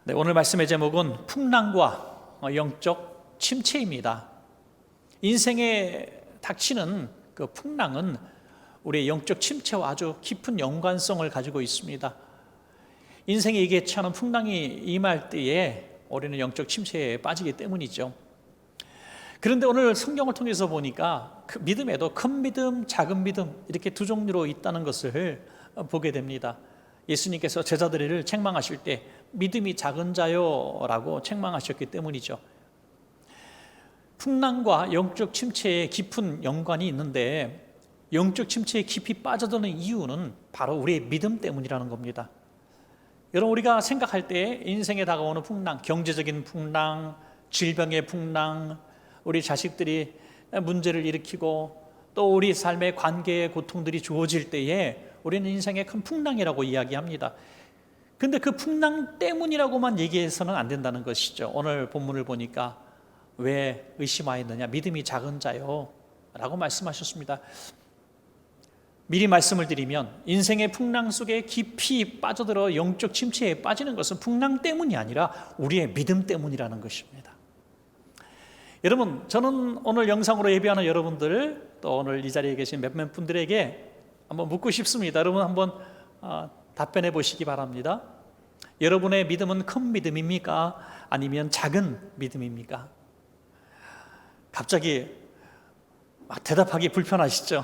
네, 오늘 말씀의 제목은 풍랑과 영적 침체입니다. 인생에 닥치는 그 풍랑은 우리의 영적 침체와 아주 깊은 연관성을 가지고 있습니다. 인생에 예기치 않은 풍랑이 임할 때에 우리는 영적 침체에 빠지기 때문이죠. 그런데 오늘 성경을 통해서 보니까 그 믿음에도 큰 믿음, 작은 믿음 이렇게 두 종류로 있다는 것을 보게 됩니다. 예수님께서 제자들을 책망하실 때 믿음이 작은 자요라고 책망하셨기 때문이죠. 풍랑과 영적 침체에 깊은 연관이 있는데 영적 침체에 깊이 빠져드는 이유는 바로 우리의 믿음 때문이라는 겁니다. 여러분, 우리가 생각할 때 인생에 다가오는 풍랑, 경제적인 풍랑, 질병의 풍랑, 우리 자식들이 문제를 일으키고 또 우리 삶의 관계의 고통들이 주어질 때에 우리는 인생의 큰 풍랑이라고 이야기합니다. 근데 그 풍랑 때문이라고만 얘기해서는 안 된다는 것이죠. 오늘 본문을 보니까 왜 의심하였느냐, 믿음이 작은 자요 라고 말씀하셨습니다. 미리 말씀을 드리면 인생의 풍랑 속에 깊이 빠져들어 영적 침체에 빠지는 것은 풍랑 때문이 아니라 우리의 믿음 때문이라는 것입니다. 여러분, 저는 오늘 영상으로 예배하는 여러분들, 또 오늘 이 자리에 계신 몇몇 분들에게 한번 묻고 싶습니다. 여러분 한번 답변해 보시기 바랍니다. 여러분의 믿음은 큰 믿음입니까? 아니면 작은 믿음입니까? 갑자기 막 대답하기 불편하시죠?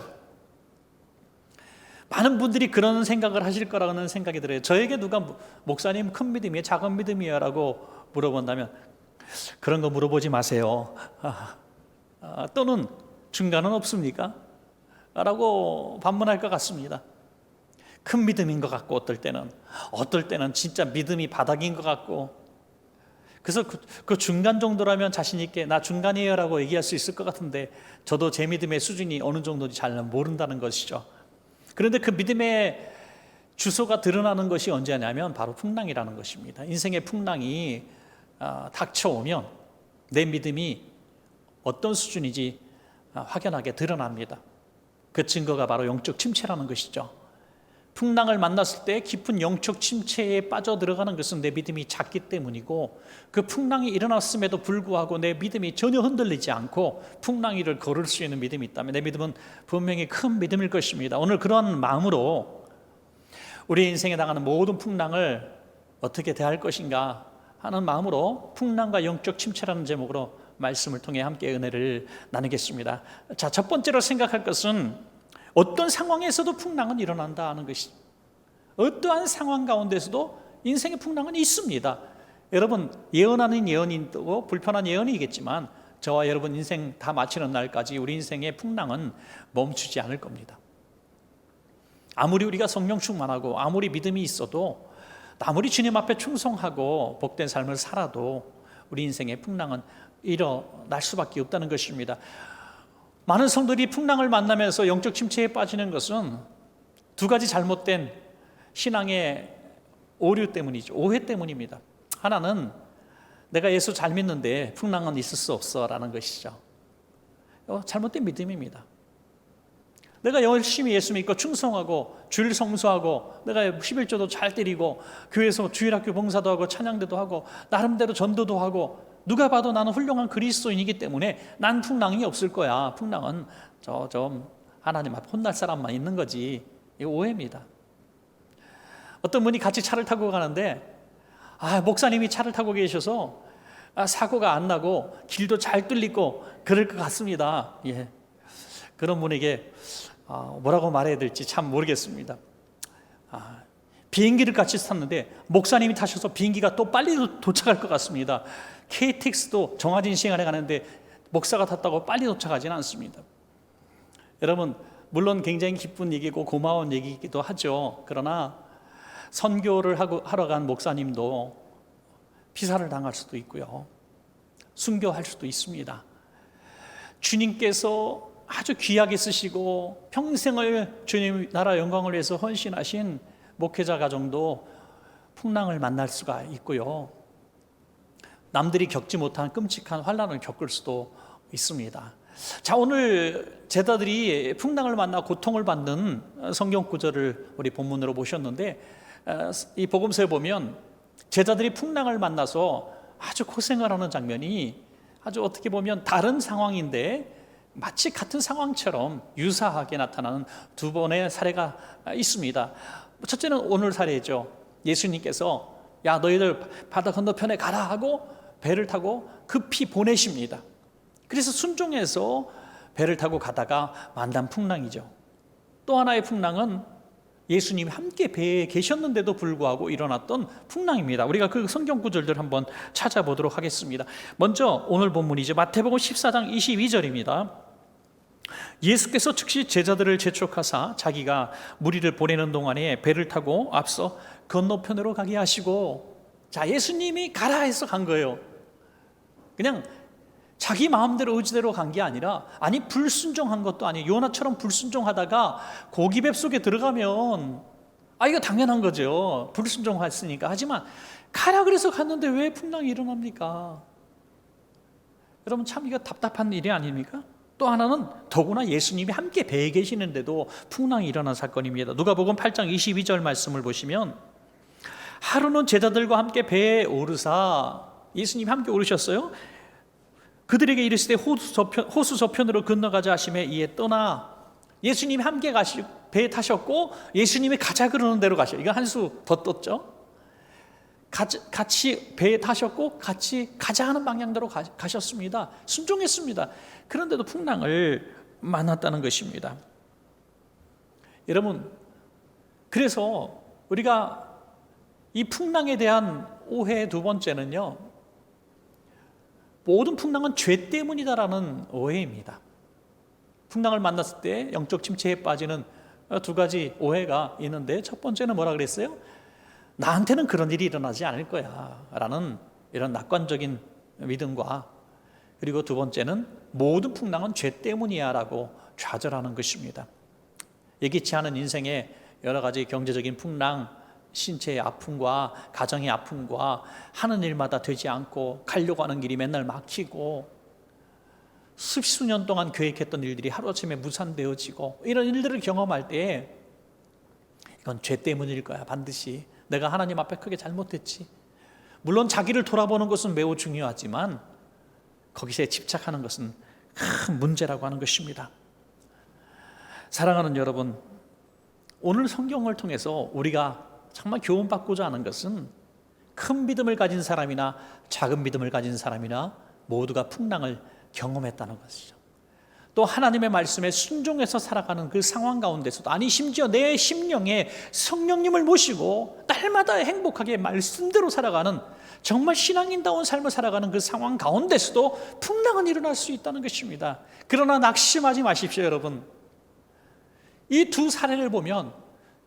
많은 분들이 그런 생각을 하실 거라는 생각이 들어요. 저에게 누가 목사님 큰 믿음이에요? 작은 믿음이에요? 라고 물어본다면 그런 거 물어보지 마세요. 또는 중간은 없습니까? 라고 반문할 것 같습니다. 큰 믿음인 것 같고 어떨 때는 진짜 믿음이 바닥인 것 같고, 그래서 그 중간 정도라면 자신 있게 나 중간이에요 라고 얘기할 수 있을 것 같은데 저도 제 믿음의 수준이 어느 정도인지 잘 모른다는 것이죠. 그런데 그 믿음의 주소가 드러나는 것이 언제냐면 바로 풍랑이라는 것입니다. 인생의 풍랑이 닥쳐오면 내 믿음이 어떤 수준인지 확연하게 드러납니다. 그 증거가 바로 영적 침체라는 것이죠. 풍랑을 만났을 때 깊은 영적 침체에 빠져들어가는 것은 내 믿음이 작기 때문이고, 그 풍랑이 일어났음에도 불구하고 내 믿음이 전혀 흔들리지 않고 풍랑 위를 걸을 수 있는 믿음이 있다면 내 믿음은 분명히 큰 믿음일 것입니다. 오늘 그러한 마음으로 우리 인생에 당하는 모든 풍랑을 어떻게 대할 것인가 하는 마음으로 풍랑과 영적 침체라는 제목으로 말씀을 통해 함께 은혜를 나누겠습니다. 자, 첫 번째로 생각할 것은 어떤 상황에서도 풍랑은 일어난다 하는 것입니다. 어떠한 상황 가운데서도 인생의 풍랑은 있습니다. 여러분, 예언 아닌 예언이 있고 불편한 예언이겠지만 저와 여러분 인생 다 마치는 날까지 우리 인생의 풍랑은 멈추지 않을 겁니다. 아무리 우리가 성령 충만하고 아무리 믿음이 있어도, 아무리 주님 앞에 충성하고 복된 삶을 살아도 우리 인생의 풍랑은 일어날 수밖에 없다는 것입니다. 많은 성도들이 풍랑을 만나면서 영적 침체에 빠지는 것은 두 가지 잘못된 신앙의 오류 때문이죠. 오해 때문입니다. 하나는 내가 예수 잘 믿는데 풍랑은 있을 수 없어 라는 것이죠. 잘못된 믿음입니다. 내가 열심히 예수 믿고 충성하고 주일 성수하고 내가 11조도 잘 드리고 교회에서 주일학교 봉사도 하고 찬양대도 하고 나름대로 전도도 하고 누가 봐도 나는 훌륭한 그리스도인이기 때문에 난 풍랑이 없을 거야. 풍랑은 좀 하나님 앞 혼날 사람만 있는 거지. 이거 오해입니다. 어떤 분이 같이 차를 타고 가는데 목사님이 차를 타고 계셔서 사고가 안 나고 길도 잘 뚫리고 그럴 것 같습니다. 예. 그런 분에게 뭐라고 말해야 될지 참 모르겠습니다. 비행기를 같이 탔는데 목사님이 타셔서 비행기가 또 빨리 도착할 것 같습니다. KTX도 정해진 시간에 가는데 목사가 탔다고 빨리 도착하지는 않습니다. 여러분, 물론 굉장히 기쁜 얘기고 고마운 얘기이기도 하죠. 그러나 선교를 하러 간 목사님도 피살을 당할 수도 있고요, 순교할 수도 있습니다. 주님께서 아주 귀하게 쓰시고 평생을 주님 나라 영광을 위해서 헌신하신 목회자 가정도 풍랑을 만날 수가 있고요, 남들이 겪지 못한 끔찍한 환난을 겪을 수도 있습니다. 자, 오늘 제자들이 풍랑을 만나 고통을 받는 성경 구절을 우리 본문으로 보셨는데, 이 복음서에 보면 제자들이 풍랑을 만나서 아주 고생을 하는 장면이 아주 어떻게 보면 다른 상황인데 마치 같은 상황처럼 유사하게 나타나는 두 번의 사례가 있습니다. 첫째는 오늘 사례죠. 예수님께서 야 너희들 바다 건너편에 가라 하고 배를 타고 급히 보내십니다. 그래서 순종해서 배를 타고 가다가 만난 풍랑이죠. 또 하나의 풍랑은 예수님이 함께 배에 계셨는데도 불구하고 일어났던 풍랑입니다. 우리가 그 성경 구절들 한번 찾아보도록 하겠습니다. 먼저 오늘 본문이죠. 마태복음 14장 22절입니다. 예수께서 즉시 제자들을 재촉하사 자기가 무리를 보내는 동안에 배를 타고 앞서 건너편으로 가게 하시고, 자, 예수님이 가라 해서 간 거예요. 그냥 자기 마음대로 의지대로 간 게 아니라, 아니 불순종한 것도 아니에요. 요나처럼 불순종하다가 고기 뱃속에 들어가면 이거 당연한 거죠. 불순종했으니까. 하지만 가라 그래서 갔는데 왜 풍랑이 일어납니까? 여러분 참 이거 답답한 일이 아닙니까? 또 하나는 더구나 예수님이 함께 배에 계시는데도 풍랑이 일어난 사건입니다. 누가복음 8장 22절 말씀을 보시면, 하루는 제자들과 함께 배에 오르사, 예수님이 함께 오르셨어요. 그들에게 이르시되 호수 저편으로 건너가자 하시매 이에 떠나, 예수님이 함께 배에 타셨고 예수님이 가자 그러는 대로 가셔. 이거 한 수 더 떴죠. 같이 배에 타셨고 같이 가자 하는 방향대로 가셨습니다. 순종했습니다. 그런데도 풍랑을 만났다는 것입니다. 여러분, 그래서 우리가 이 풍랑에 대한 오해 두 번째는요, 모든 풍랑은 죄 때문이다라는 오해입니다. 풍랑을 만났을 때 영적 침체에 빠지는 두 가지 오해가 있는데, 첫 번째는 뭐라 그랬어요? 나한테는 그런 일이 일어나지 않을 거야 라는 이런 낙관적인 믿음과, 그리고 두 번째는 모든 풍랑은 죄 때문이야 라고 좌절하는 것입니다. 예기치 않은 인생의 여러 가지 경제적인 풍랑, 신체의 아픔과 가정의 아픔과 하는 일마다 되지 않고 가려고 하는 길이 맨날 막히고 수년 동안 계획했던 일들이 하루아침에 무산되어지고, 이런 일들을 경험할 때 이건 죄 때문일 거야. 반드시 내가 하나님 앞에 크게 잘못했지. 물론 자기를 돌아보는 것은 매우 중요하지만 거기서 집착하는 것은 큰 문제라고 하는 것입니다. 사랑하는 여러분, 오늘 성경을 통해서 우리가 정말 교훈받고자 하는 것은 큰 믿음을 가진 사람이나 작은 믿음을 가진 사람이나 모두가 풍랑을 경험했다는 것이죠. 또 하나님의 말씀에 순종해서 살아가는 그 상황 가운데서도, 아니 심지어 내 심령에 성령님을 모시고 날마다 행복하게 말씀대로 살아가는 정말 신앙인다운 삶을 살아가는 그 상황 가운데서도 풍랑은 일어날 수 있다는 것입니다. 그러나 낙심하지 마십시오, 여러분. 이 두 사례를 보면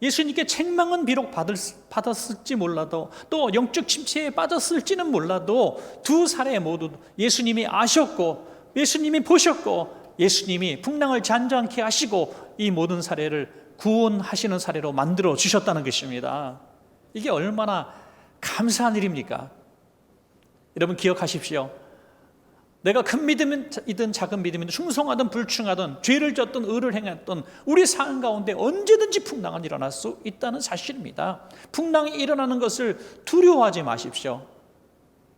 예수님께 책망은 비록 받았을지 몰라도, 또 영적 침체에 빠졌을지는 몰라도, 두 사례 모두 예수님이 아셨고 예수님이 보셨고 예수님이 풍랑을 잔잔케 하시고 이 모든 사례를 구원하시는 사례로 만들어 주셨다는 것입니다. 이게 얼마나 감사한 일입니까? 여러분 기억하십시오. 내가 큰 믿음이든 작은 믿음이든 충성하든 불충하든 죄를 졌든 의를 행했든 우리 삶 가운데 언제든지 풍랑은 일어날 수 있다는 사실입니다. 풍랑이 일어나는 것을 두려워하지 마십시오.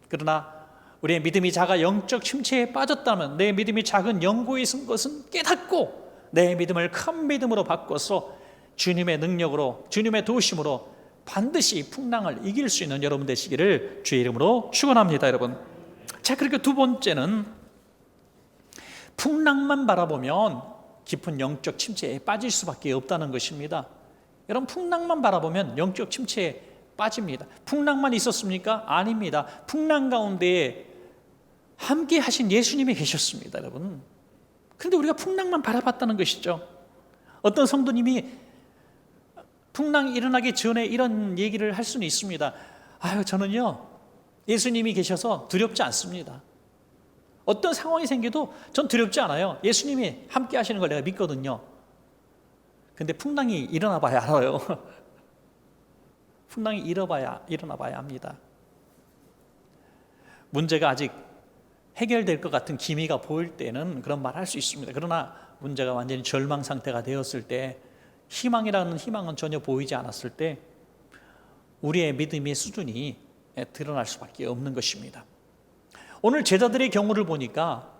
그러나 우리의 믿음이 작아 영적 침체에 빠졌다면 내 믿음이 작은 연고에 있은 것은 깨닫고 내 믿음을 큰 믿음으로 바꿔서 주님의 능력으로, 주님의 도우심으로 반드시 풍랑을 이길 수 있는 여러분 되시기를 주의 이름으로 축원합니다, 여러분. 자, 그리고 두 번째는 풍랑만 바라보면 깊은 영적 침체에 빠질 수밖에 없다는 것입니다. 여러분, 풍랑만 바라보면 영적 침체에 빠집니다. 풍랑만 있었습니까? 아닙니다. 풍랑 가운데에 함께 하신 예수님이 계셨습니다, 여러분. 그런데 우리가 풍랑만 바라봤다는 것이죠. 어떤 성도님이 풍랑이 일어나기 전에 이런 얘기를 할 수는 있습니다. 저는요 예수님이 계셔서 두렵지 않습니다. 어떤 상황이 생겨도 전 두렵지 않아요. 예수님이 함께 하시는 걸 내가 믿거든요. 근데 풍랑이 일어나 봐야 알아요. 풍랑이 일어나 봐야 합니다. 문제가 아직 해결될 것 같은 기미가 보일 때는 그런 말 할 수 있습니다. 그러나 문제가 완전히 절망 상태가 되었을 때, 희망이라는 희망은 전혀 보이지 않았을 때 우리의 믿음의 수준이 드러날 수밖에 없는 것입니다. 오늘 제자들의 경우를 보니까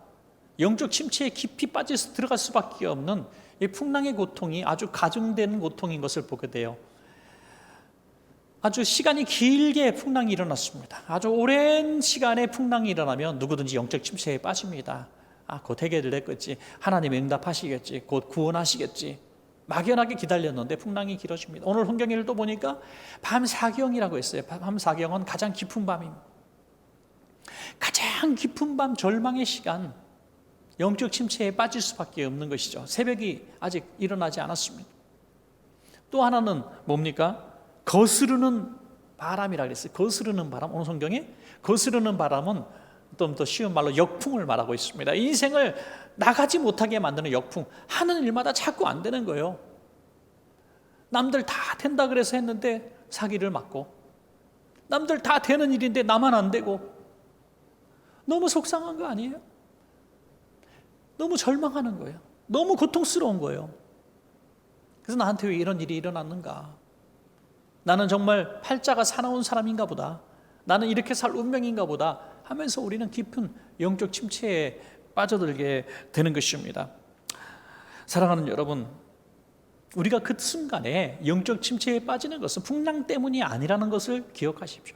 영적 침체에 깊이 빠져서 들어갈 수밖에 없는 이 풍랑의 고통이 아주 가중된 고통인 것을 보게 돼요. 아주 시간이 길게 풍랑이 일어났습니다. 아주 오랜 시간에 풍랑이 일어나면 누구든지 영적 침체에 빠집니다. 곧 해결될 됐겠지, 하나님이 응답하시겠지, 곧 구원하시겠지, 막연하게 기다렸는데 풍랑이 길어집니다. 오늘 성경을 또 보니까 밤사경이라고 했어요. 밤사경은 가장 깊은 밤입니다. 가장 깊은 밤, 절망의 시간, 영적 침체에 빠질 수밖에 없는 것이죠. 새벽이 아직 일어나지 않았습니다. 또 하나는 뭡니까? 거스르는 바람이라 그랬어요. 거스르는 바람. 오늘 성경에 거스르는 바람은 좀 더 쉬운 말로 역풍을 말하고 있습니다. 인생을 나가지 못하게 만드는 역풍. 하는 일마다 자꾸 안 되는 거예요. 남들 다 된다 그래서 했는데 사기를 맞고, 남들 다 되는 일인데 나만 안 되고, 너무 속상한 거 아니에요? 너무 절망하는 거예요. 너무 고통스러운 거예요. 그래서 나한테 왜 이런 일이 일어났는가? 나는 정말 팔자가 사나운 사람인가 보다. 나는 이렇게 살 운명인가 보다 하면서 우리는 깊은 영적 침체에 빠져들게 되는 것입니다. 사랑하는 여러분, 우리가 그 순간에 영적 침체에 빠지는 것은 풍랑 때문이 아니라는 것을 기억하십시오.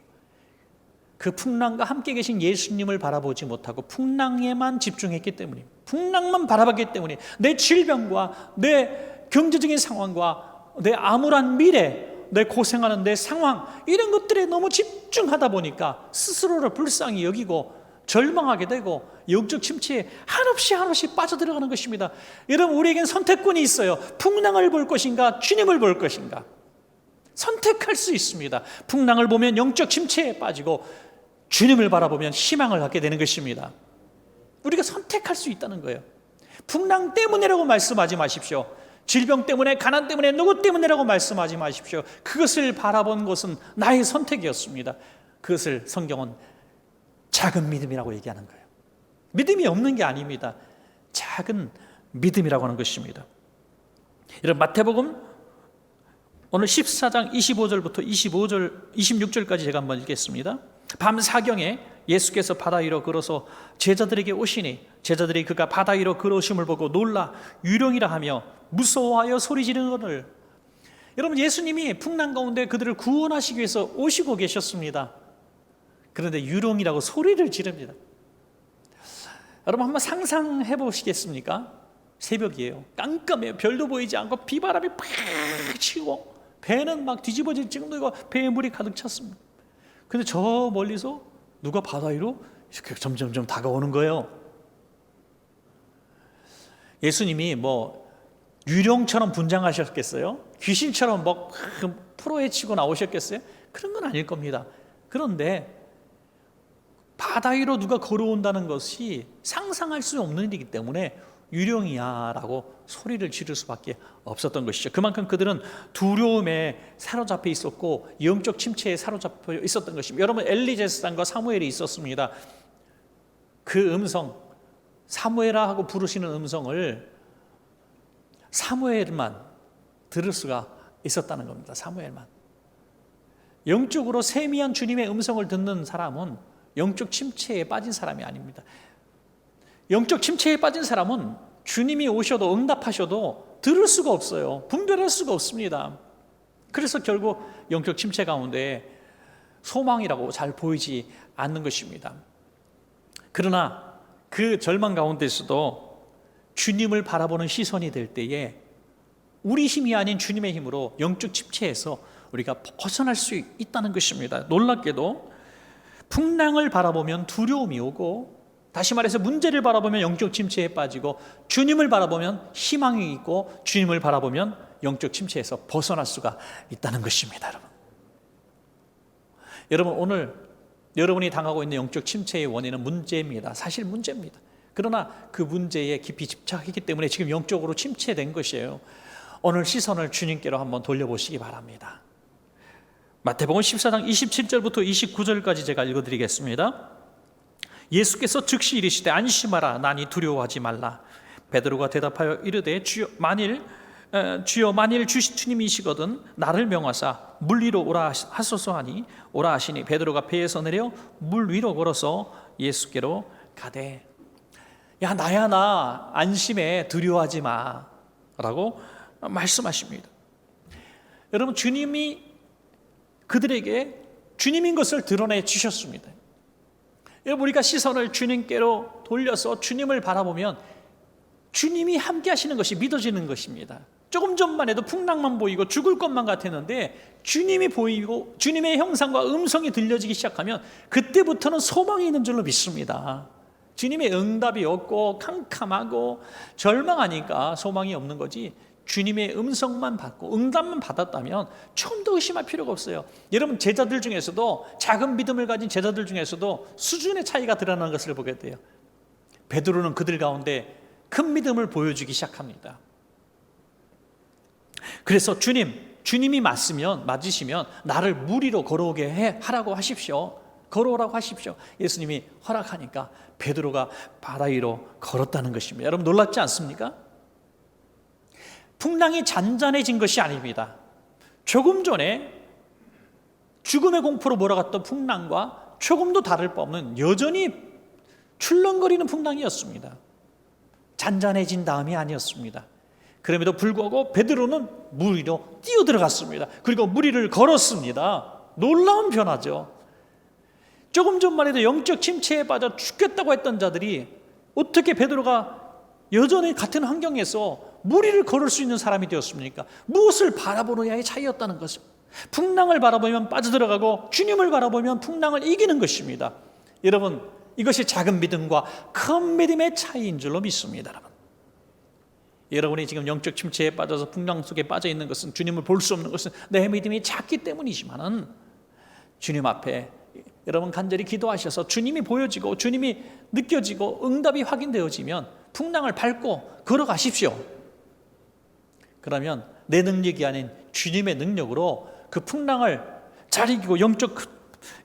그 풍랑과 함께 계신 예수님을 바라보지 못하고 풍랑에만 집중했기 때문입니다. 풍랑만 바라봤기 때문에 내 질병과 내 경제적인 상황과 내 암울한 미래, 내 고생하는 내 상황, 이런 것들에 너무 집중하다 보니까 스스로를 불쌍히 여기고 절망하게 되고 영적 침체에 한없이 빠져들어가는 것입니다. 여러분, 우리에겐 선택권이 있어요. 풍랑을 볼 것인가, 주님을 볼 것인가. 선택할 수 있습니다. 풍랑을 보면 영적 침체에 빠지고 주님을 바라보면 희망을 갖게 되는 것입니다. 우리가 선택할 수 있다는 거예요. 풍랑 때문이라고 말씀하지 마십시오. 질병 때문에, 가난 때문에, 누구 때문이라고 말씀하지 마십시오. 그것을 바라본 것은 나의 선택이었습니다. 그것을 성경은 작은 믿음이라고 얘기하는 거예요. 믿음이 없는 게 아닙니다. 작은 믿음이라고 하는 것입니다. 여러분, 마태복음 오늘 14장 25절부터 26절까지 제가 한번 읽겠습니다. 밤 사경에 예수께서 바다 위로 걸어서 제자들에게 오시니 제자들이 그가 바다 위로 걸어오심을 보고 놀라 유령이라 하며 무서워하여 소리 지르거늘. 여러분, 예수님이 풍랑 가운데 그들을 구원하시기 위해서 오시고 계셨습니다. 그런데 유령이라고 소리를 지릅니다. 여러분, 한번 상상해 보시겠습니까? 새벽이에요. 깜깜해요. 별도 보이지 않고 비바람이 팍 치고 배는 막 뒤집어질 정도고 배에 물이 가득 찼습니다. 근데 저 멀리서 누가 바다 위로 이렇게 점점점 다가오는 거예요. 예수님이 뭐 유령처럼 분장하셨겠어요? 귀신처럼 막 풀어헤치고 나오셨겠어요? 그런 건 아닐 겁니다. 그런데 바다 위로 누가 걸어온다는 것이 상상할 수 없는 일이기 때문에 유령이야 라고 소리를 지를 수밖에 없었던 것이죠. 그만큼 그들은 두려움에 사로잡혀 있었고 영적 침체에 사로잡혀 있었던 것입니다. 여러분, 엘리 제사장과 사무엘이 있었습니다. 그 음성, 사무엘아 하고 부르시는 음성을 사무엘만 들을 수가 있었다는 겁니다. 사무엘만. 영적으로 세미한 주님의 음성을 듣는 사람은 영적 침체에 빠진 사람이 아닙니다. 영적 침체에 빠진 사람은 주님이 오셔도 응답하셔도 들을 수가 없어요. 분별할 수가 없습니다. 그래서 결국 영적 침체 가운데 소망이라고 잘 보이지 않는 것입니다. 그러나 그 절망 가운데서도 주님을 바라보는 시선이 될 때에 우리 힘이 아닌 주님의 힘으로 영적 침체에서 우리가 벗어날 수 있다는 것입니다. 놀랍게도 풍랑을 바라보면 두려움이 오고, 다시 말해서 문제를 바라보면 영적 침체에 빠지고, 주님을 바라보면 희망이 있고, 주님을 바라보면 영적 침체에서 벗어날 수가 있다는 것입니다. 여러분, 오늘 여러분이 당하고 있는 영적 침체의 원인은 문제입니다. 사실 문제입니다. 그러나 그 문제에 깊이 집착했기 때문에 지금 영적으로 침체된 것이에요. 오늘 시선을 주님께로 한번 돌려보시기 바랍니다. 마태복음 14장 27절부터 29절까지 제가 읽어드리겠습니다. 예수께서 즉시 이르시되 안심하라, 나니 두려워하지 말라. 베드로가 대답하여 이르되 주여, 만일 주여 만일 주님이시거든 나를 명하사 물 위로 오라 하소서 하니 오라 하시니 베드로가 배에서 내려 물 위로 걸어서 예수께로 가되 야 나야 나 안심해 두려워하지 마 라고 말씀하십니다. 여러분 주님이 그들에게 주님인 것을 드러내 주셨습니다. 여러분 우리가 시선을 주님께로 돌려서 주님을 바라보면 주님이 함께 하시는 것이 믿어지는 것입니다. 조금 전만 해도 풍랑만 보이고 죽을 것만 같았는데 주님이 보이고 주님의 형상과 음성이 들려지기 시작하면 그때부터는 소망이 있는 줄로 믿습니다. 주님의 응답이 없고 캄캄하고 절망하니까 소망이 없는 거지, 주님의 음성만 받고 응답만 받았다면 좀 더 의심할 필요가 없어요. 여러분 제자들 중에서도 작은 믿음을 가진 제자들 중에서도 수준의 차이가 드러나는 것을 보게 돼요. 베드로는 그들 가운데 큰 믿음을 보여주기 시작합니다. 그래서 주님이 맞으시면 나를 물 위로 걸어오게 하라고 하십시오. 걸어오라고 하십시오. 예수님이 허락하니까 베드로가 바다 위로 걸었다는 것입니다. 여러분 놀랍지 않습니까? 풍랑이 잔잔해진 것이 아닙니다. 조금 전에 죽음의 공포로 몰아갔던 풍랑과 조금도 다를 바 없는 여전히 출렁거리는 풍랑이었습니다. 잔잔해진 다음이 아니었습니다. 그럼에도 불구하고 베드로는 물 위로 뛰어들어갔습니다. 그리고 물 위를 걸었습니다. 놀라운 변화죠. 조금 전만 해도 영적 침체에 빠져 죽겠다고 했던 자들이 어떻게 베드로가 여전히 같은 환경에서 물 위를 걸을 수 있는 사람이 되었습니까? 무엇을 바라보느냐의 차이였다는 것을. 풍랑을 바라보면 빠져들어가고 주님을 바라보면 풍랑을 이기는 것입니다. 여러분 이것이 작은 믿음과 큰 믿음의 차이인 줄로 믿습니다. 여러분이 지금 영적 침체에 빠져서 풍랑 속에 빠져 있는 것은, 주님을 볼 수 없는 것은 내 믿음이 작기 때문이지만은 주님 앞에 여러분 간절히 기도하셔서 주님이 보여지고 주님이 느껴지고 응답이 확인되어지면 풍랑을 밟고 걸어가십시오. 그러면 내 능력이 아닌 주님의 능력으로 그 풍랑을 잘 이기고 영적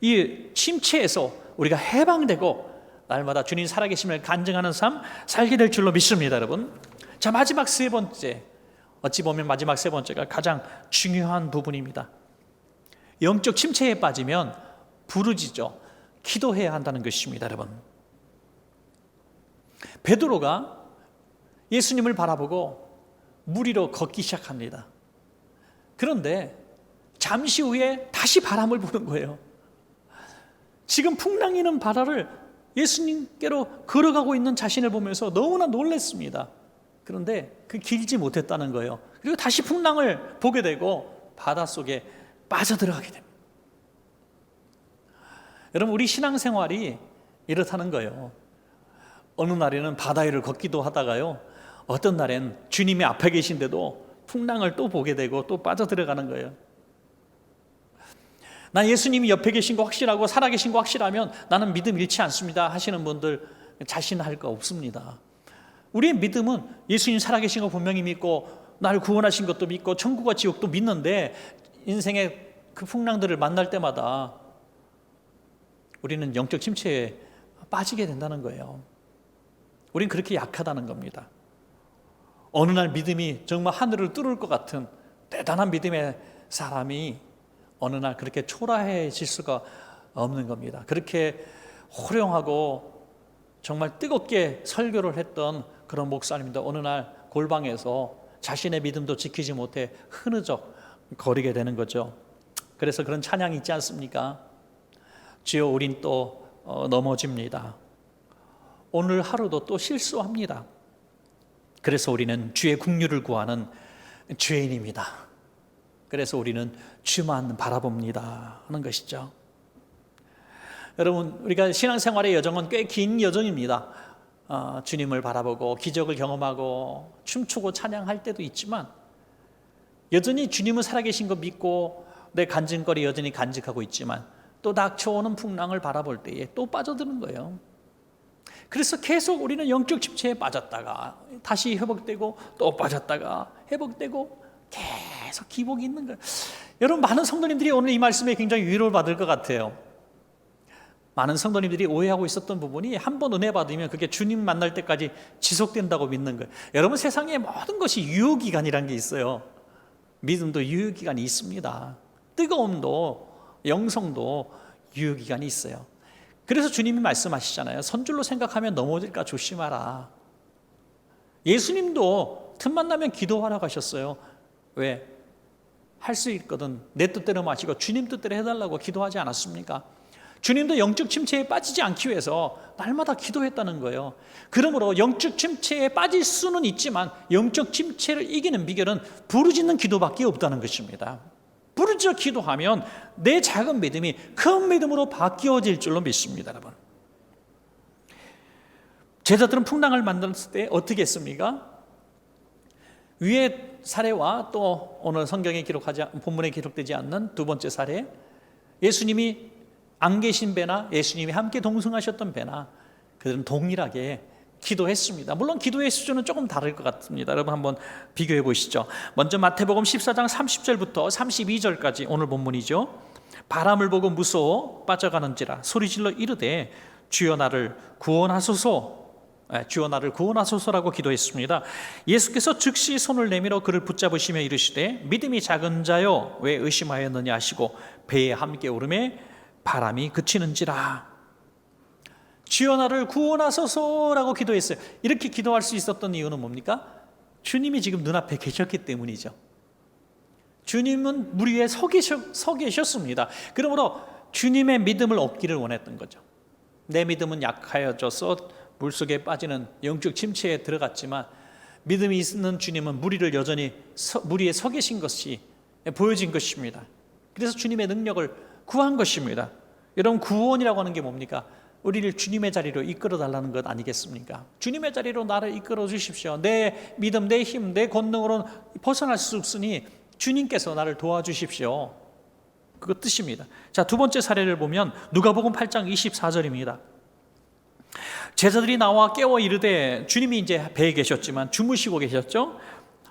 이 침체에서 우리가 해방되고 날마다 주님 살아계심을 간증하는 삶 살게 될 줄로 믿습니다. 여러분, 자 마지막 세 번째, 어찌 보면 마지막 세 번째가 가장 중요한 부분입니다. 영적 침체에 빠지면 부르짖어 기도해야 한다는 것입니다. 여러분, 베드로가 예수님을 바라보고 물 위로 걷기 시작합니다. 그런데 잠시 후에 다시 바람을 부는 거예요. 지금 풍랑이는 바다를 예수님께로 걸어가고 있는 자신을 보면서 너무나 놀랐습니다. 그런데 그 길지 못했다는 거예요. 그리고 다시 풍랑을 보게 되고 바닷속에 빠져들어가게 됩니다. 여러분, 우리 신앙생활이 이렇다는 거예요. 어느 날에는 바다 위를 걷기도 하다가요, 어떤 날엔 주님이 앞에 계신데도 풍랑을 또 보게 되고 또 빠져들어가는 거예요. 나 예수님이 옆에 계신 거 확실하고 살아계신 거 확실하면 나는 믿음 잃지 않습니다 하시는 분들 자신할 거 없습니다. 우리의 믿음은 예수님 살아계신 거 분명히 믿고 나를 구원하신 것도 믿고 천국과 지옥도 믿는데 인생의 그 풍랑들을 만날 때마다 우리는 영적 침체에 빠지게 된다는 거예요. 우린 그렇게 약하다는 겁니다. 어느 날 믿음이 정말 하늘을 뚫을 것 같은 대단한 믿음의 사람이 어느 날 그렇게 초라해질 수가 없는 겁니다. 그렇게 호령하고 정말 뜨겁게 설교를 했던 그런 목사님도 어느 날 골방에서 자신의 믿음도 지키지 못해 흐느적 거리게 되는 거죠. 그래서 그런 찬양이 있지 않습니까? 주여 우린 또 넘어집니다. 오늘 하루도 또 실수합니다. 그래서 우리는 주의 긍휼을 구하는 죄인입니다. 그래서 우리는 주만 바라봅니다 하는 것이죠. 여러분, 우리가 신앙생활의 여정은 꽤 긴 여정입니다. 주님을 바라보고 기적을 경험하고 춤추고 찬양할 때도 있지만 여전히 주님은 살아계신 거 믿고 내 간증거리 여전히 간직하고 있지만 또 닥쳐오는 풍랑을 바라볼 때에 또 빠져드는 거예요. 그래서 계속 우리는 영적 침체에 빠졌다가 다시 회복되고 또 빠졌다가 회복되고 계속 기복이 있는 거예요. 여러분, 많은 성도님들이 오늘 이 말씀에 굉장히 위로를 받을 것 같아요. 많은 성도님들이 오해하고 있었던 부분이 한 번 은혜 받으면 그게 주님 만날 때까지 지속된다고 믿는 거예요. 여러분, 세상에 모든 것이 유효기간이라는 게 있어요. 믿음도 유효기간이 있습니다. 뜨거움도 영성도 유효기간이 있어요. 그래서 주님이 말씀하시잖아요. 선줄로 생각하면 넘어질까 조심하라. 예수님도 틈만 나면 기도하라고 하셨어요. 왜? 할 수 있거든 내 뜻대로 마시고 주님 뜻대로 해달라고 기도하지 않았습니까? 주님도 영적 침체에 빠지지 않기 위해서 날마다 기도했다는 거예요. 그러므로 영적 침체에 빠질 수는 있지만 영적 침체를 이기는 비결은 부르짖는 기도밖에 없다는 것입니다. 부르짖어 기도하면 내 작은 믿음이 큰 믿음으로 바뀌어질 줄로 믿습니다. 여러분, 제자들은 풍랑을 만났을 때 어떻게 했습니까? 위의 사례와 또 오늘 성경에 본문에 기록되지 않는 두 번째 사례, 예수님이 안 계신 배나 예수님이 함께 동승하셨던 배나 그들은 동일하게 기도했습니다. 물론 기도의 수준은 조금 다를 것 같습니다. 여러분 한번 비교해 보시죠. 먼저 마태복음 14장 30절부터 32절까지 오늘 본문이죠. 바람을 보고 무서워 빠져가는지라 소리질러 이르되 주여 나를 구원하소서, 주여 나를 구원하소서라고 기도했습니다. 예수께서 즉시 손을 내밀어 그를 붙잡으시며 이르시되 믿음이 작은 자여 왜 의심하였느냐 하시고 배에 함께 오르매 바람이 그치는지라. 주여 나를 구원하소서라고 기도했어요. 이렇게 기도할 수 있었던 이유는 뭡니까? 주님이 지금 눈앞에 계셨기 때문이죠. 주님은 물 위에 서 계셨습니다. 그러므로 주님의 믿음을 얻기를 원했던 거죠. 내 믿음은 약하여져서 물속에 빠지는 영적 침체에 들어갔지만 믿음이 있는 주님은 물 위를 여전히 물 위에 서 계신 것이 보여진 것입니다. 그래서 주님의 능력을 구한 것입니다. 여러분, 구원이라고 하는 게 뭡니까? 우리를 주님의 자리로 이끌어 달라는 것 아니겠습니까? 주님의 자리로 나를 이끌어 주십시오. 내 믿음, 내 힘, 내 권능으로는 벗어날 수 없으니 주님께서 나를 도와주십시오. 그거 뜻입니다. 자, 두 번째 사례를 보면 누가복음 8장 24절입니다. 제자들이 나와 깨워 이르되, 주님이 이제 배에 계셨지만 주무시고 계셨죠.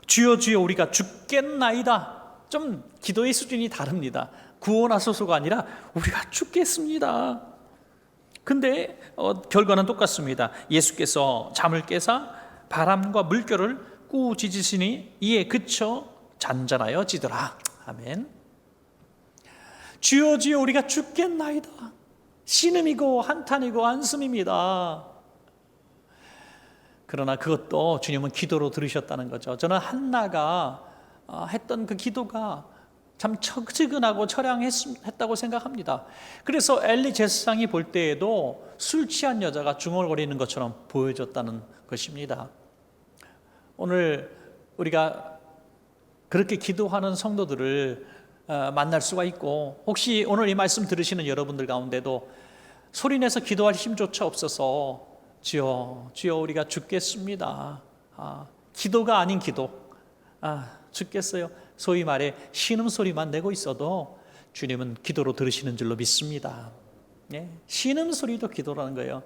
주여 주여 우리가 죽겠나이다. 좀 기도의 수준이 다릅니다. 구원하소서가 아니라 우리가 죽겠습니다. 근데 결과는 똑같습니다. 예수께서 잠을 깨사 바람과 물결을 꾸짖으시니 이에 그쳐 잔잔하여지더라. 아멘. 주여 주여 우리가 죽겠나이다. 신음이고 한탄이고 한숨입니다. 그러나 그것도 주님은 기도로 들으셨다는 거죠. 저는 한나가 했던 그 기도가 참 측은하고 처량했다고 생각합니다. 그래서 엘리 제사장이 볼 때에도 술 취한 여자가 중얼거리는 것처럼 보여졌다는 것입니다. 오늘 우리가 그렇게 기도하는 성도들을 만날 수가 있고, 혹시 오늘 이 말씀 들으시는 여러분들 가운데도 소리내서 기도할 힘조차 없어서 주여 주여 우리가 죽겠습니다, 기도가 아닌 기도, 죽겠어요, 소위 말해 신음소리만 내고 있어도 주님은 기도로 들으시는 줄로 믿습니다. 신음소리도 기도라는 거예요.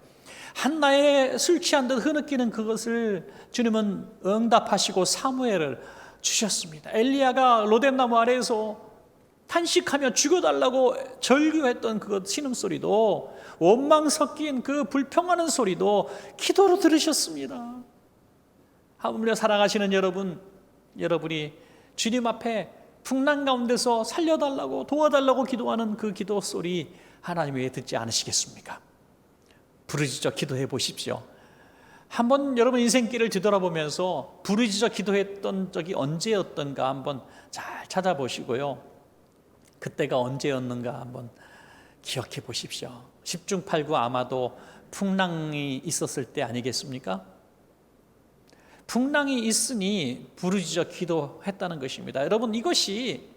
한나의 술 취한 듯 흐느끼는 그것을 주님은 응답하시고 사무엘을 주셨습니다. 엘리야가 로뎀나무 아래에서 탄식하며 죽여달라고 절규했던 그 신음소리도, 원망 섞인 그 불평하는 소리도 기도로 들으셨습니다. 하물며 사랑하시는 여러분이 주님 앞에 풍랑 가운데서 살려달라고 도와달라고 기도하는 그 기도 소리 하나님 왜 듣지 않으시겠습니까? 부르짖어 기도해 보십시오. 한번 여러분 인생길을 뒤돌아보면서 부르짖어 기도했던 적이 언제였던가 한번 잘 찾아보시고요. 그때가 언제였는가 한번 기억해 보십시오. 10중 8구 아마도 풍랑이 있었을 때 아니겠습니까? 풍랑이 있으니 부르짖어 기도했다는 것입니다. 여러분, 이것이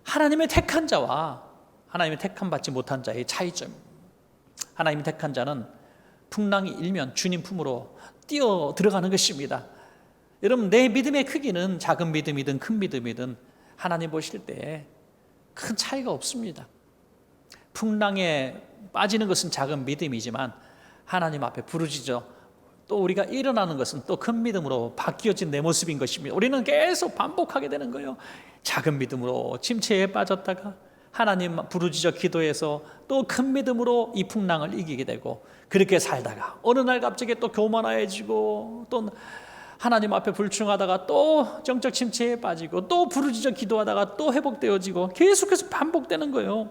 하나님의 택한 자와 하나님의 택함 받지 못한 자의 차이점입니다. 하나님의 택한 자는 풍랑이 일면 주님 품으로 뛰어 들어가는 것입니다. 여러분, 내 믿음의 크기는 작은 믿음이든 큰 믿음이든 하나님 보실 때 큰 차이가 없습니다. 풍랑에 빠지는 것은 작은 믿음이지만 하나님 앞에 부르짖어 또 우리가 일어나는 것은 또 큰 믿음으로 바뀌어진 내 모습인 것입니다. 우리는 계속 반복하게 되는 거예요. 작은 믿음으로 침체에 빠졌다가 하나님 부르짖어 기도해서 또 큰 믿음으로 이 풍랑을 이기게 되고, 그렇게 살다가 어느 날 갑자기 또 교만해지고, 또 하나님 앞에 불충하다가 또 정적 침체에 빠지고, 또 부르짖어 기도하다가 또 회복되어지고, 계속해서 반복되는 거예요.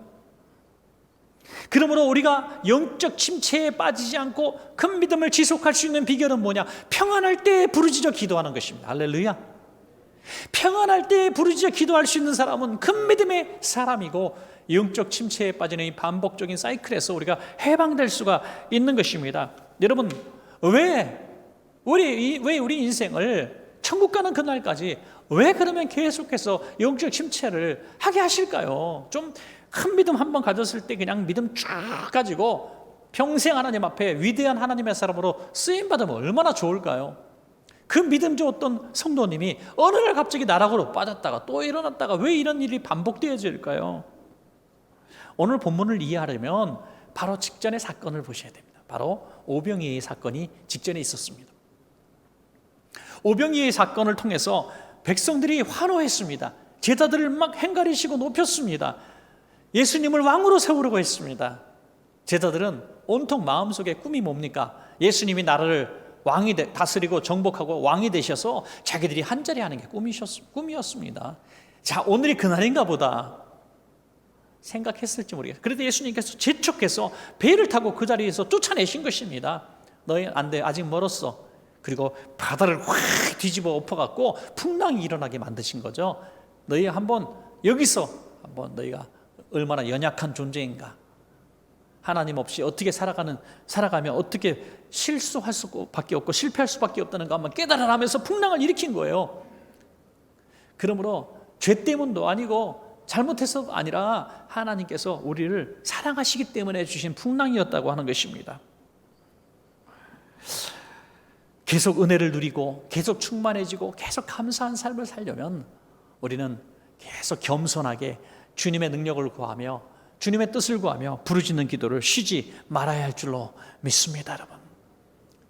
그러므로 우리가 영적 침체에 빠지지 않고 큰 믿음을 지속할 수 있는 비결은 뭐냐? 평안할 때 부르짖어 기도하는 것입니다. 할렐루야. 평안할 때 부르짖어 기도할 수 있는 사람은 큰 믿음의 사람이고, 영적 침체에 빠지는 이 반복적인 사이클에서 우리가 해방될 수가 있는 것입니다. 여러분, 왜 우리 인생을 천국 가는 그날까지 왜 그러면 계속해서 영적 침체를 하게 하실까요? 좀 큰 믿음 한번 가졌을 때 그냥 믿음 쫙 가지고 평생 하나님 앞에 위대한 하나님의 사람으로 쓰임받으면 얼마나 좋을까요? 그 믿음 좋았던 성도님이 어느 날 갑자기 나락으로 빠졌다가 또 일어났다가 왜 이런 일이 반복되어질까요? 오늘 본문을 이해하려면 바로 직전의 사건을 보셔야 됩니다. 바로 오병이의 사건이 직전에 있었습니다. 오병이의 사건을 통해서 백성들이 환호했습니다. 제자들을 막 행가리시고 높였습니다. 예수님을 왕으로 세우려고 했습니다. 제자들은 온통 마음속에 꿈이 뭡니까? 예수님이 나라를 다스리고 정복하고 왕이 되셔서 자기들이 한자리 하는 게 꿈이었습니다. 자, 오늘이 그날인가 보다 생각했을지 모르겠어요. 그래도 예수님께서 재촉해서 배를 타고 그 자리에서 쫓아내신 것입니다. 너희 안 돼, 아직 멀었어. 그리고 바다를 확 뒤집어 엎어갖고 풍랑이 일어나게 만드신 거죠. 너희 여기서 한번 너희가 얼마나 연약한 존재인가, 하나님 없이 어떻게 살아가면 어떻게 실수할 수밖에 없고 실패할 수밖에 없다는 거 한번 깨달아라면서 풍랑을 일으킨 거예요. 그러므로 죄 때문도 아니고 잘못해서가 아니라 하나님께서 우리를 사랑하시기 때문에 주신 풍랑이었다고 하는 것입니다. 계속 은혜를 누리고 계속 충만해지고 계속 감사한 삶을 살려면 우리는 계속 겸손하게 주님의 능력을 구하며 주님의 뜻을 구하며 부르짖는 기도를 쉬지 말아야 할 줄로 믿습니다. 여러분,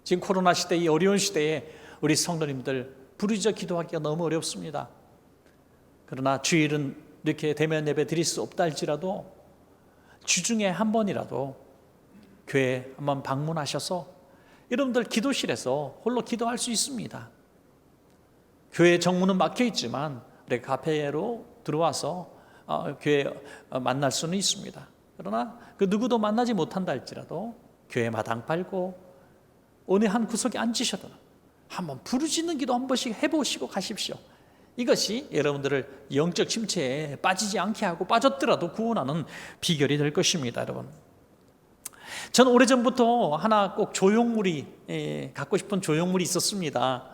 지금 코로나 시대, 이 어려운 시대에 우리 성도님들 부르짖어 기도하기가 너무 어렵습니다. 그러나 주일은 이렇게 대면 예배 드릴 수 없다 할지라도 주중에 한 번이라도 교회 한번 방문하셔서 여러분들 기도실에서 홀로 기도할 수 있습니다. 교회 정문은 막혀 있지만 우리 카페로 들어와서 교회 만날 수는 있습니다. 그러나 그 누구도 만나지 못한다 할지라도 교회 마당 빨고 어느 한 구석에 앉으셔도 한번 부르짖는 기도 한 번씩 해보시고 가십시오. 이것이 여러분들을 영적 침체에 빠지지 않게 하고 빠졌더라도 구원하는 비결이 될 것입니다. 여러분, 저는 오래전부터 하나 꼭 갖고 싶은 조형물이 있었습니다.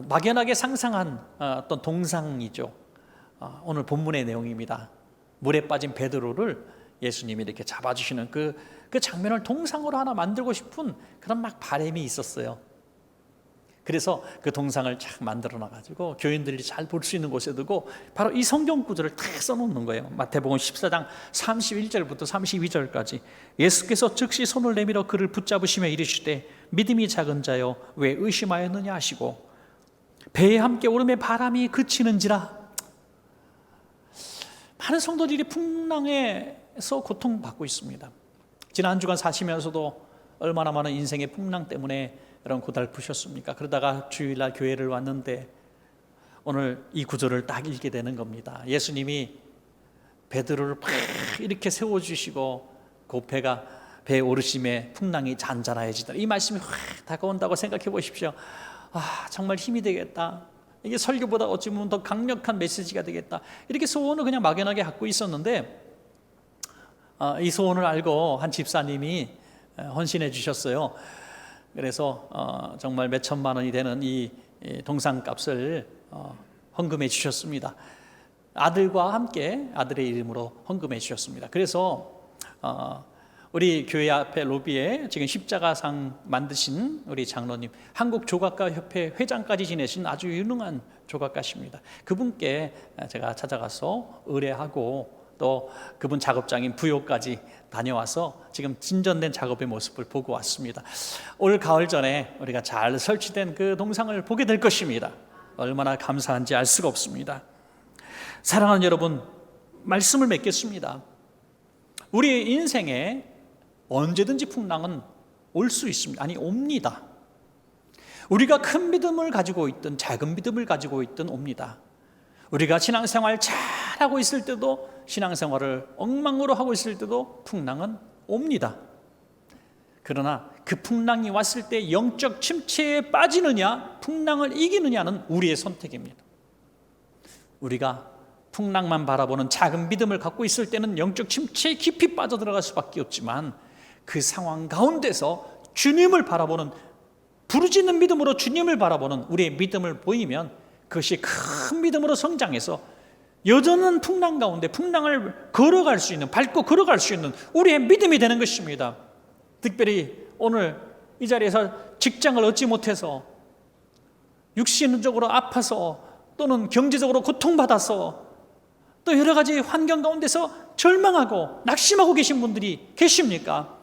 막연하게 상상한 어떤 동상이죠. 오늘 본문의 내용입니다. 물에 빠진 베드로를 예수님이 이렇게 잡아주시는 그 장면을 동상으로 하나 만들고 싶은 그런 막 바람이 있었어요. 그래서 그 동상을 착 만들어 놔가지고 교인들이 잘 볼 수 있는 곳에 두고 바로 이 성경 구절을 탁 써놓는 거예요. 마태복음 14장 31절부터 32절까지 예수께서 즉시 손을 내밀어 그를 붙잡으시며 이르시되 믿음이 작은 자여 왜 의심하였느냐 하시고 배에 함께 오름에 바람이 그치는지라. 많은 성도들이 풍랑에서 고통받고 있습니다. 지난 한 주간 사시면서도 얼마나 많은 인생의 풍랑 때문에 여러분 고달프셨습니까? 그러다가 주일날 교회를 왔는데 오늘 이 구절을 딱 읽게 되는 겁니다. 예수님이 베드로를 팍 이렇게 세워주시고 그 배 오르심에 풍랑이 잔잔해지더라. 이 말씀이 확 다가온다고 생각해 보십시오. 정말 힘이 되겠다. 이게 설교보다 어찌 보면 더 강력한 메시지가 되겠다. 이렇게 소원을 그냥 막연하게 갖고 있었는데 이 소원을 알고 한 집사님이 헌신해 주셨어요. 그래서 정말 몇 천만 원이 되는 이 동상값을 헌금해 주셨습니다. 아들과 함께 아들의 이름으로 헌금해 주셨습니다. 그래서 우리 교회 앞에 로비에 지금 십자가상 만드신 우리 장로님, 한국조각가협회 회장까지 지내신 아주 유능한 조각가십니다. 그분께 제가 찾아가서 의뢰하고 또 그분 작업장인 부여까지 다녀와서 지금 진전된 작업의 모습을 보고 왔습니다. 올 가을 전에 우리가 잘 설치된 그 동상을 보게 될 것입니다. 얼마나 감사한지 알 수가 없습니다. 사랑하는 여러분, 말씀을 맺겠습니다. 우리의 인생에 언제든지 풍랑은 올 수 있습니다. 아니, 옵니다. 우리가 큰 믿음을 가지고 있든 작은 믿음을 가지고 있든 옵니다. 우리가 신앙생활 잘하고 있을 때도, 신앙생활을 엉망으로 하고 있을 때도 풍랑은 옵니다. 그러나 그 풍랑이 왔을 때 영적 침체에 빠지느냐, 풍랑을 이기느냐는 우리의 선택입니다. 우리가 풍랑만 바라보는 작은 믿음을 갖고 있을 때는 영적 침체에 깊이 빠져들어갈 수밖에 없지만, 그 상황 가운데서 주님을 바라보는, 부르짖는 믿음으로 주님을 바라보는 우리의 믿음을 보이면 그것이 큰 믿음으로 성장해서 여전한 풍랑 가운데 풍랑을 걸어갈 수 있는, 밟고 걸어갈 수 있는 우리의 믿음이 되는 것입니다. 특별히 오늘 이 자리에서 직장을 얻지 못해서, 육신적으로 아파서, 또는 경제적으로 고통받아서, 또 여러 가지 환경 가운데서 절망하고 낙심하고 계신 분들이 계십니까?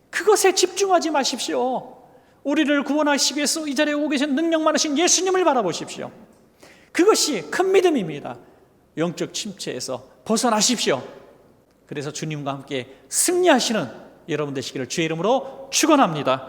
그것에 집중하지 마십시오. 우리를 구원하시기 위해서 이 자리에 오고 계신 능력 많으신 예수님을 바라보십시오. 그것이 큰 믿음입니다. 영적 침체에서 벗어나십시오. 그래서 주님과 함께 승리하시는 여러분 되시기를 주의 이름으로 축원합니다.